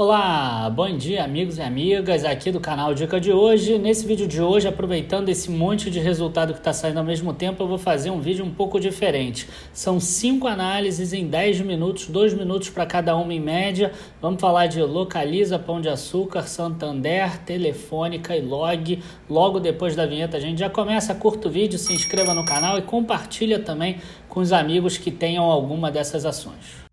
Olá, bom dia amigos e amigas aqui do canal Dica de hoje. Nesse vídeo de hoje, aproveitando esse monte de resultado que está saindo ao mesmo tempo, eu vou fazer um vídeo um pouco diferente. São 5 análises em 10 minutos, 2 minutos para cada uma em média. Vamos falar de Localiza, Pão de Açúcar, Santander, Telefônica e Log. Logo depois da vinheta a gente já começa, curta o vídeo, se inscreva no canal e compartilha também com os amigos que tenham alguma dessas ações.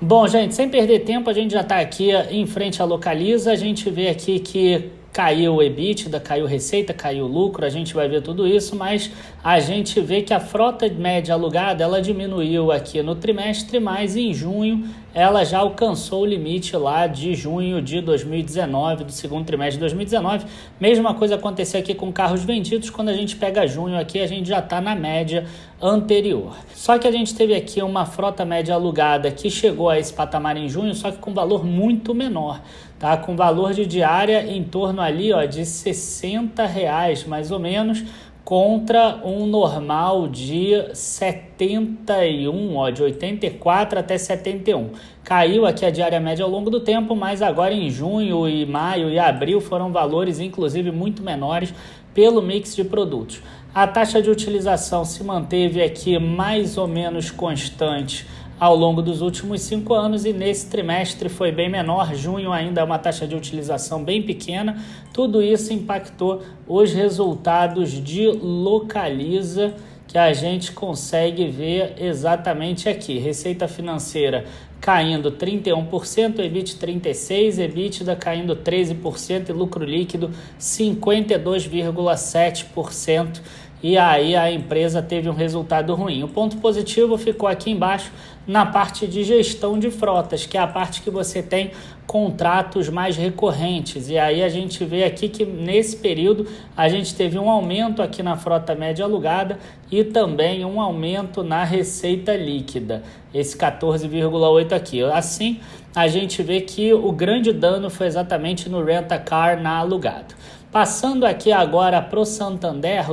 Bom, gente, sem perder tempo, a gente já está aqui em frente à Localiza. A gente vê aqui que caiu o EBITDA, caiu receita, caiu lucro, a gente vai ver tudo isso, mas a gente vê que a frota média alugada, ela diminuiu aqui no trimestre, mas em junho ela já alcançou o limite lá de junho de 2019, do segundo trimestre de 2019. Mesma coisa aconteceu aqui com carros vendidos, quando a gente pega junho aqui, a gente já está na média anterior. Só que a gente teve aqui uma frota média alugada que chegou a esse patamar em junho, só que com valor muito menor, tá? Com valor de diária em torno ali, ó, de R$60 mais ou menos, contra um normal de 71, ó, de 84 até 71. Caiu aqui a diária média ao longo do tempo, mas agora em junho e maio e abril foram valores inclusive muito menores pelo mix de produtos. A taxa de utilização se manteve aqui mais ou menos constante ao longo dos últimos 5 anos e nesse trimestre foi bem menor. Junho ainda é uma taxa de utilização bem pequena. Tudo isso impactou os resultados de Localiza, que a gente consegue ver exatamente aqui. Receita financeira caindo 31%, EBIT 36%, EBITDA caindo 13% e lucro líquido 52,7%. E aí a empresa teve um resultado ruim. O ponto positivo ficou aqui embaixo na parte de gestão de frotas, que é a parte que você tem contratos mais recorrentes. E aí a gente vê aqui que nesse período a gente teve um aumento aqui na frota média alugada e também um aumento na receita líquida, esse 14,8 aqui. Assim, a gente vê que o grande dano foi exatamente no rent-a-car na alugado. Passando aqui agora para o Santander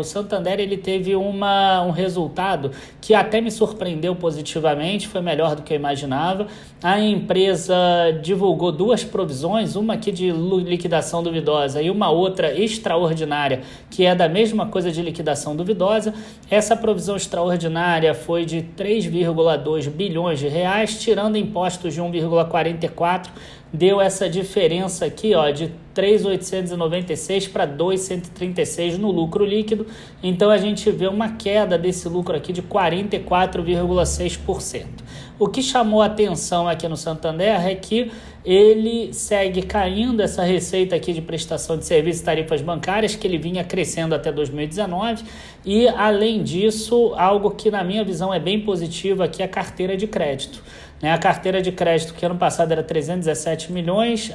ele teve um resultado que até me surpreendeu positivamente, foi melhor do que eu imaginava. A empresa divulgou 2 provisões, uma aqui de liquidação duvidosa e uma outra extraordinária, que é da mesma coisa de liquidação duvidosa. Essa provisão extraordinária foi de 3,2 bilhões de reais, tirando impostos de 1,44, deu essa diferença aqui, ó, de 3.896 para 2.136 no lucro líquido. Então a gente vê uma queda desse lucro aqui de 44,6%. O que chamou a atenção aqui no Santander é que ele segue caindo essa receita aqui de prestação de serviços e tarifas bancárias, que ele vinha crescendo até 2019, e além disso, algo que na minha visão é bem positivo aqui é a carteira de crédito. A carteira de crédito, que ano passado era 317 bilhões,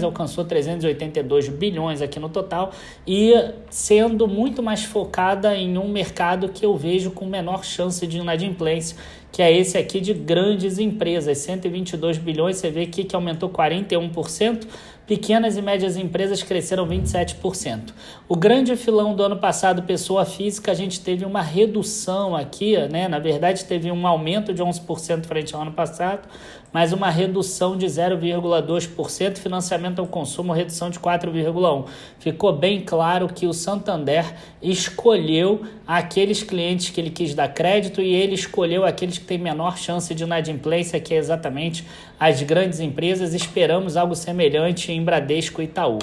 alcançou 382 bilhões aqui no total, e sendo muito mais focada em um mercado que eu vejo com menor chance de inadimplência, que é esse aqui de grandes empresas, 122 bilhões, você vê aqui que aumentou 41%, pequenas e médias empresas cresceram 27%. O grande filão do ano passado, pessoa física, a gente teve uma redução aqui, né? Na verdade, teve um aumento de 11% frente ao ano passado, mas uma redução de 0,2%, financiamento ao consumo, redução de 4,1%. Ficou bem claro que o Santander escolheu aqueles clientes que ele quis dar crédito e ele escolheu aqueles que têm menor chance de inadimplência, que é exatamente as grandes empresas. Esperamos algo semelhante em Bradesco e Itaú,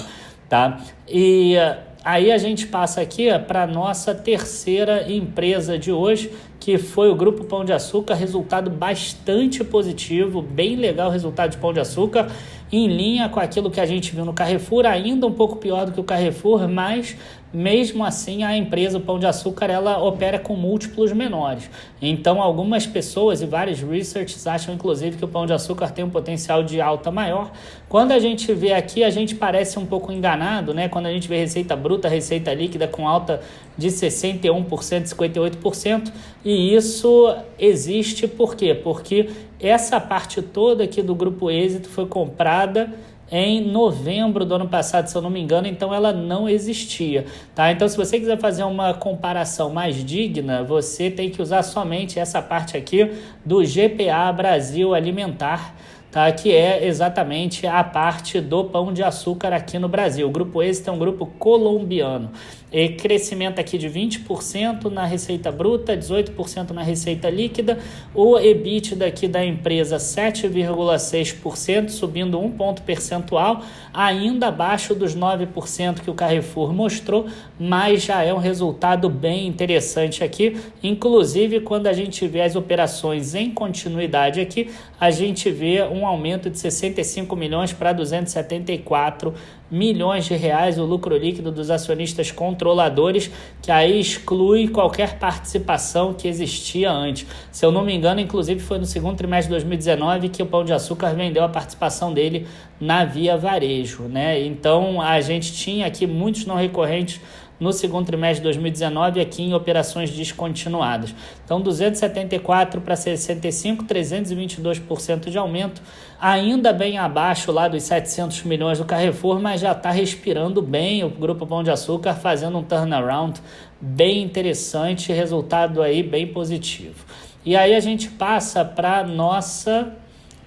tá? E aí a gente passa aqui para a nossa terceira empresa de hoje, que foi o Grupo Pão de Açúcar. Resultado bastante positivo, bem legal o resultado de Pão de Açúcar, em linha com aquilo que a gente viu no Carrefour, ainda um pouco pior do que o Carrefour, mas mesmo assim a empresa, o Pão de Açúcar, ela opera com múltiplos menores. Então algumas pessoas e vários researchers acham inclusive que o Pão de Açúcar tem um potencial de alta maior. Quando a gente vê aqui, a gente parece um pouco enganado, né? Quando a gente vê receita bruta, receita líquida com alta de 61%, 58%, e isso existe por quê? Porque essa parte toda aqui do Grupo Êxito foi comprada em novembro do ano passado, se eu não me engano, então ela não existia, tá? Então, se você quiser fazer uma comparação mais digna, você tem que usar somente essa parte aqui do GPA Brasil Alimentar, tá? Que é exatamente a parte do pão de açúcar aqui no Brasil. O grupo esse é um grupo colombiano. E crescimento aqui de 20% na receita bruta, 18% na receita líquida. O EBITDA aqui da empresa 7,6%, subindo 1 ponto percentual, ainda abaixo dos 9% que o Carrefour mostrou, mas já é um resultado bem interessante aqui. Inclusive, quando a gente vê as operações em continuidade aqui, a gente vê um aumento de 65 milhões para 274 milhões de reais o lucro líquido dos acionistas controladores, que aí exclui qualquer participação que existia antes. Se eu não me engano, inclusive foi no segundo trimestre de 2019 que o Pão de Açúcar vendeu a participação dele na Via Varejo, né? Então a gente tinha aqui muitos não recorrentes no segundo trimestre de 2019 aqui em operações descontinuadas. Então 274 para 65, 322% de aumento, ainda bem abaixo lá dos 700 milhões do Carrefour, mas já está respirando bem o Grupo Pão de Açúcar, fazendo um turnaround bem interessante, resultado aí bem positivo. E aí a gente passa para a nossa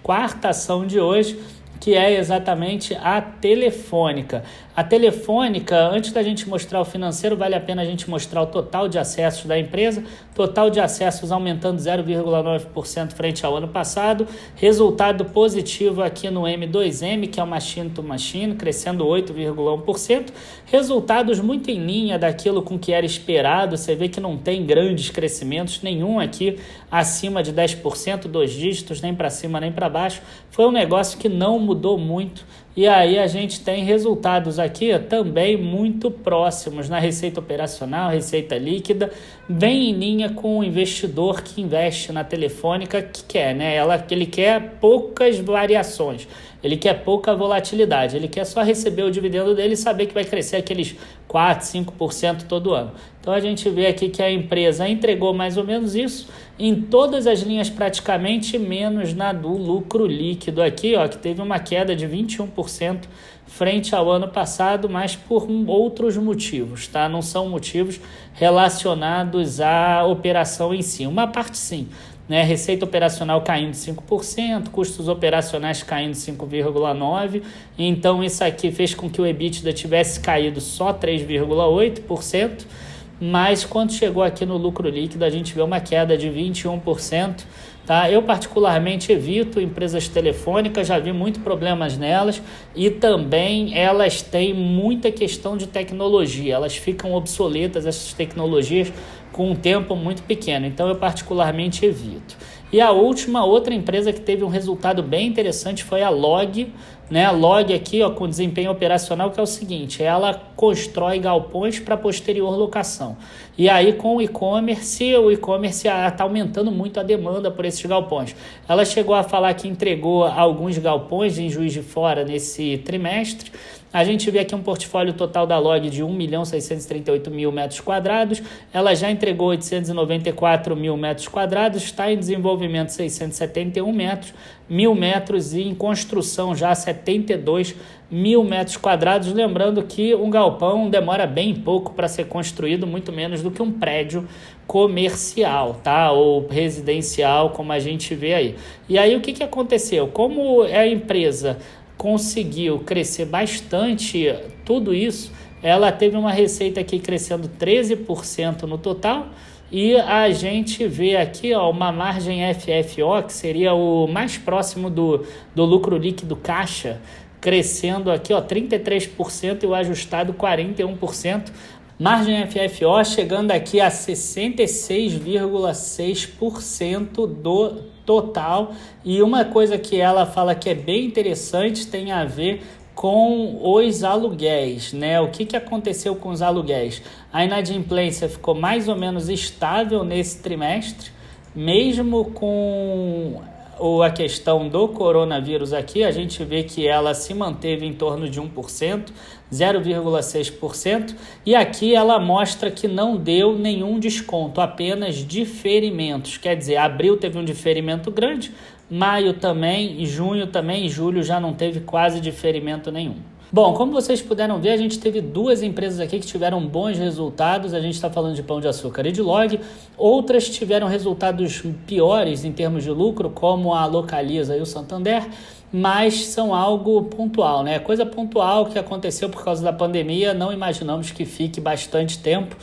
quarta ação de hoje, que é exatamente a Telefônica. A Telefônica, antes da gente mostrar o financeiro, vale a pena a gente mostrar o total de acessos da empresa. Total de acessos aumentando 0,9% frente ao ano passado. Resultado positivo aqui no M2M, que é o Machine to Machine, crescendo 8,1%. Resultados muito em linha daquilo com que era esperado. Você vê que não tem grandes crescimentos, nenhum aqui acima de 10%, 2 dígitos, nem para cima nem para baixo. Foi um negócio que não mudou muito. E aí a gente tem resultados aqui também muito próximos na receita operacional, receita líquida, bem em linha com o investidor que investe na Telefônica, que quer, né? Ele quer poucas variações, ele quer pouca volatilidade, ele quer só receber o dividendo dele e saber que vai crescer aqueles 4%, 5% todo ano. Então a gente vê aqui que a empresa entregou mais ou menos isso em todas as linhas praticamente, menos na do lucro líquido aqui, ó, que teve uma queda de 21% frente ao ano passado, mas por outros motivos, tá? Não são motivos relacionados à operação em si. Uma parte sim, né? Receita operacional caindo 5%, custos operacionais caindo 5,9%, então isso aqui fez com que o EBITDA tivesse caído só 3,8%, mas quando chegou aqui no lucro líquido a gente vê uma queda de 21%, tá? Eu particularmente evito empresas telefônicas, já vi muitos problemas nelas e também elas têm muita questão de tecnologia, elas ficam obsoletas, essas tecnologias, com um tempo muito pequeno, então eu particularmente evito. E a outra empresa que teve um resultado bem interessante foi a Log, né? A Log aqui, ó, com desempenho operacional, que é o seguinte, ela constrói galpões para posterior locação. E aí com o e-commerce está aumentando muito a demanda por esses galpões. Ela chegou a falar que entregou alguns galpões em Juiz de Fora nesse trimestre. A gente vê aqui um portfólio total da Log de 1.638.000 metros quadrados. Ela já entregou 894.000 metros quadrados, está em desenvolvimento 671 metros, 1.000 metros e em construção já 72.000 metros quadrados. Lembrando que um galpão demora bem pouco para ser construído, muito menos do que um prédio comercial, tá? Ou residencial, como a gente vê aí. E aí o que aconteceu? Como a empresa conseguiu crescer bastante tudo isso, ela teve uma receita aqui crescendo 13% no total e a gente vê aqui, ó, uma margem FFO, que seria o mais próximo do lucro líquido caixa, crescendo aqui, ó, 33% e o ajustado 41%. Margem FFO chegando aqui a 66,6% do total. E uma coisa que ela fala que é bem interessante tem a ver com os aluguéis, né? O que aconteceu com os aluguéis? A inadimplência ficou mais ou menos estável nesse trimestre, mesmo com a questão do coronavírus aqui, a gente vê que ela se manteve em torno de 1%, 0,6%, e aqui ela mostra que não deu nenhum desconto, apenas diferimentos. Quer dizer, abril teve um diferimento grande, maio também, e junho também, e julho já não teve quase diferimento nenhum. Bom, como vocês puderam ver, a gente teve duas empresas aqui que tiveram bons resultados. A gente está falando de Pão de Açúcar e de Log. Outras tiveram resultados piores em termos de lucro, como a Localiza e o Santander, mas são algo pontual, né? Coisa pontual que aconteceu por causa da pandemia, não imaginamos que fique bastante tempo.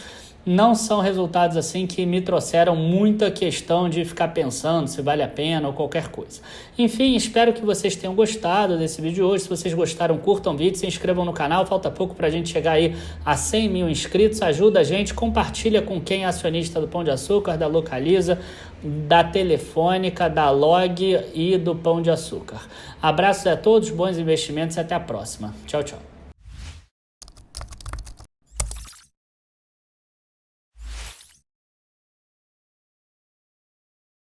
Não são resultados assim que me trouxeram muita questão de ficar pensando se vale a pena ou qualquer coisa. Enfim, espero que vocês tenham gostado desse vídeo hoje. Se vocês gostaram, curtam o vídeo, se inscrevam no canal. Falta pouco para a gente chegar aí a 100 mil inscritos. Ajuda a gente, compartilha com quem é acionista do Pão de Açúcar, da Localiza, da Telefônica, da Log e do Pão de Açúcar. Abraços a todos, bons investimentos e até a próxima. Tchau, tchau.